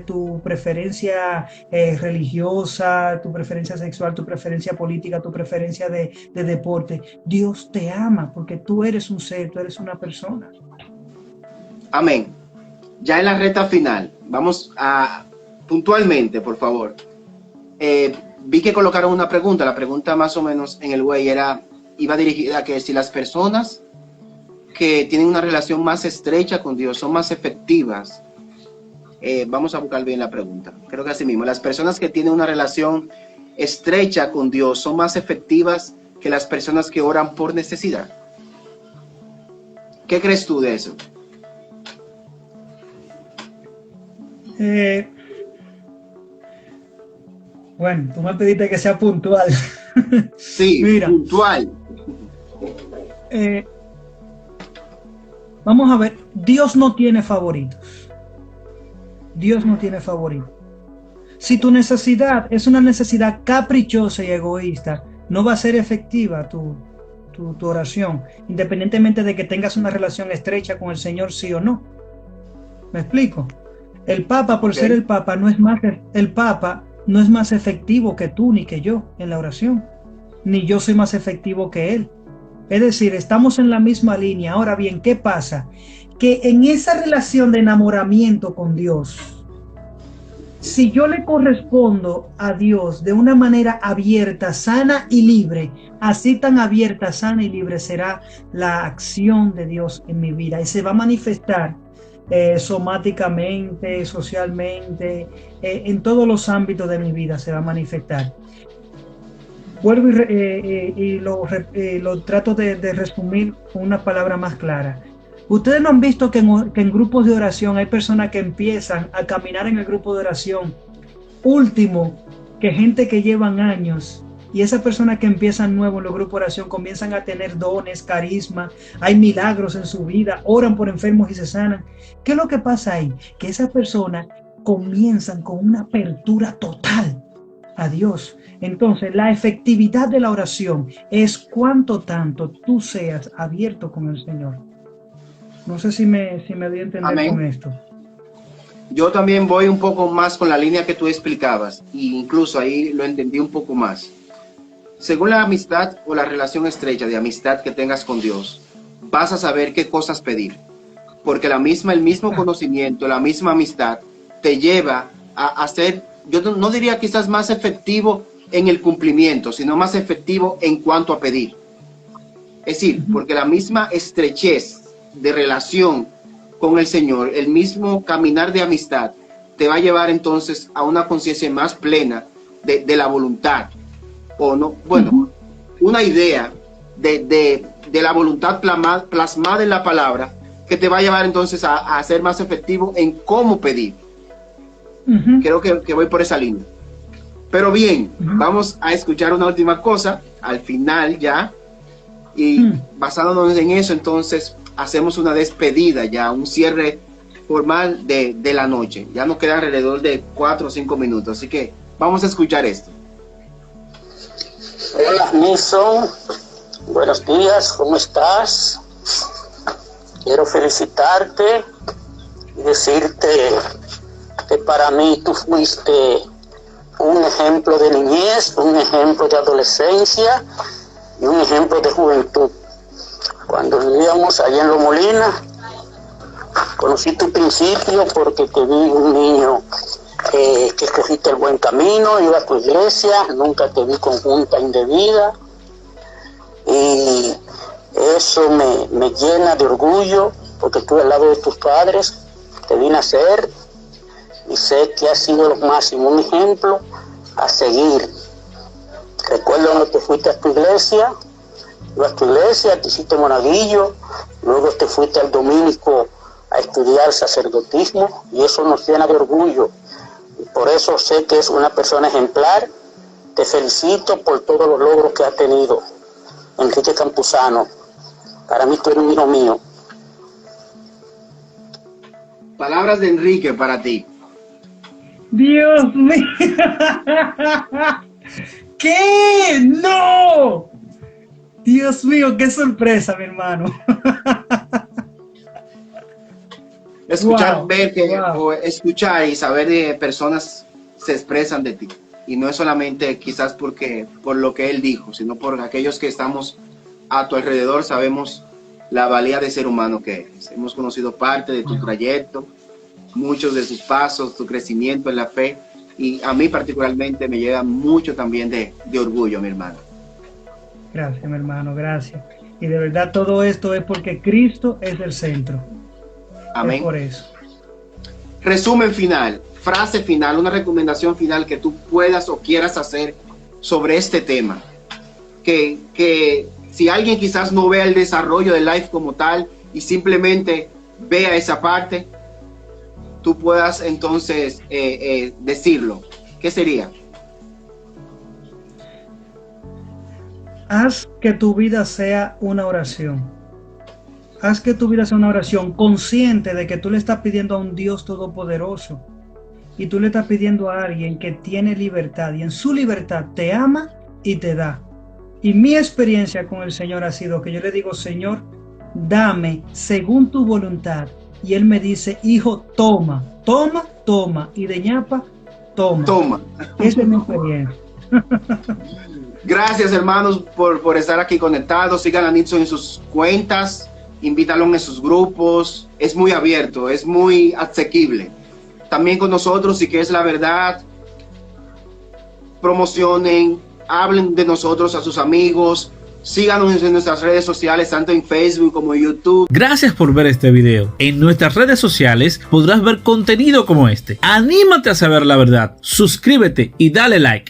[SPEAKER 2] tu preferencia religiosa, tu preferencia sexual, tu preferencia política, tu preferencia de deporte. Dios te ama porque tú eres un ser, tú eres una persona.
[SPEAKER 1] Amén. Ya en la recta final, vamos a puntualmente, por favor. Vi que colocaron una pregunta, la pregunta más o menos en el güey iba dirigida a que si las personas que tienen una relación más estrecha con Dios son más efectivas. Vamos a buscar bien la pregunta. Creo que así mismo, las personas que tienen una relación estrecha con Dios son más efectivas que las personas que oran por necesidad. ¿Qué crees tú de eso?
[SPEAKER 2] Bueno, tú me pediste que sea puntual.
[SPEAKER 1] Sí, mira, puntual.
[SPEAKER 2] Vamos a ver, Dios no tiene favoritos. Dios no tiene favoritos. Si tu necesidad es una necesidad caprichosa y egoísta, no va a ser efectiva tu oración, independientemente de que tengas una relación estrecha con el Señor, sí o no. ¿Me explico? El Papa, por ser el Papa, no es más efectivo que tú ni que yo en la oración, ni yo soy más efectivo que él. Es decir, estamos en la misma línea. Ahora bien, ¿qué pasa? Que en esa relación de enamoramiento con Dios, si yo le correspondo a Dios de una manera abierta, sana y libre, así tan abierta, sana y libre será la acción de Dios en mi vida y se va a manifestar somáticamente, socialmente, en todos los ámbitos de mi vida se va a manifestar. Vuelvo y lo trato de resumir con una palabra más clara. Ustedes no han visto que en grupos de oración hay personas que empiezan a caminar en el grupo de oración último que gente que llevan años, y esas personas que empiezan nuevo en los grupos de oración comienzan a tener dones, carisma, hay milagros en su vida, oran por enfermos y se sanan. ¿Qué es lo que pasa ahí? Que esas personas comienzan con una apertura total a Dios. Entonces, la efectividad de la oración es cuánto tanto tú seas abierto con el Señor. No sé si me doy a entender. Amén. Con esto.
[SPEAKER 1] Yo también voy un poco más con la línea que tú explicabas, e incluso ahí lo entendí un poco más. Según la amistad o la relación estrecha de amistad que tengas con Dios, vas a saber qué cosas pedir, porque el mismo conocimiento, la misma amistad te lleva a ser, yo no diría quizás más efectivo en el cumplimiento, sino más efectivo en cuanto a pedir. Es decir, porque la misma estrechez de relación con el Señor, el mismo caminar de amistad, te va a llevar entonces a una conciencia más plena de la voluntad, o no, bueno, una idea de la voluntad plasmada en la palabra, que te va a llevar entonces a ser más efectivo en cómo pedir. Creo que voy por esa línea. Pero bien, vamos a escuchar una última cosa, al final ya, Y basándonos en eso, entonces hacemos una despedida ya, un cierre formal de la noche. Ya nos queda alrededor de 4 o 5 minutos, así que vamos a escuchar esto.
[SPEAKER 4] Hola, Nilson. Buenos días, ¿cómo estás? Quiero felicitarte y decirte que para mí tú fuiste un ejemplo de niñez, un ejemplo de adolescencia y un ejemplo de juventud. Cuando vivíamos allá en Los Molinas, conocí tu principio porque te vi un niño que escogiste el buen camino, iba a tu iglesia, nunca te vi con junta indebida, y eso me llena de orgullo porque estuve al lado de tus padres, te vi nacer y sé que has sido lo máximo, un ejemplo a seguir. Recuerdo cuando te fuiste a tu iglesia, te hiciste monaguillo, luego te fuiste al dominico a estudiar sacerdotismo, y eso nos llena de orgullo. Y por eso sé que es una persona ejemplar. Te felicito por todos los logros que has tenido. Enrique Campuzano, para mí tú eres un hijo mío.
[SPEAKER 1] Palabras de Enrique para ti.
[SPEAKER 2] Dios mío. ¿Qué? ¡No! Dios mío, qué sorpresa, mi hermano.
[SPEAKER 1] Escuchar, escuchar y saber de personas se expresan de ti. Y no es solamente quizás por lo que él dijo, sino por aquellos que estamos a tu alrededor, sabemos la valía de ser humano que eres. Hemos conocido parte de tu trayecto, muchos de tus pasos, tu crecimiento en la fe, y a mí particularmente me llega mucho también de orgullo, mi hermano.
[SPEAKER 2] Gracias, mi hermano, gracias. Y de verdad todo esto es porque Cristo es el centro.
[SPEAKER 1] Amén.
[SPEAKER 2] Es por eso.
[SPEAKER 1] Resumen final, frase final, una recomendación final que tú puedas o quieras hacer sobre este tema. Que si alguien quizás no vea el desarrollo del live como tal y simplemente vea esa parte, tú puedas entonces decirlo. ¿Qué sería?
[SPEAKER 2] Haz que tu vida sea una oración. Haz que tu vida sea una oración consciente de que tú le estás pidiendo a un Dios todopoderoso y tú le estás pidiendo a alguien que tiene libertad y en su libertad te ama y te da. Y mi experiencia con el Señor ha sido que yo le digo, Señor, dame según tu voluntad. Y Él me dice, hijo, toma, toma, toma. Y de ñapa, toma.
[SPEAKER 1] Toma.
[SPEAKER 2] Esa es mi experiencia.
[SPEAKER 1] Gracias, hermanos, por estar aquí conectados. Sigan a Nilson en sus cuentas, invítalo en sus grupos. Es muy abierto, es muy asequible. También con nosotros, si quieres la verdad, promocionen, hablen de nosotros a sus amigos. Síganos en nuestras redes sociales, tanto en Facebook como en YouTube.
[SPEAKER 5] Gracias por ver este video. En nuestras redes sociales podrás ver contenido como este. Anímate a saber la verdad, suscríbete y dale like.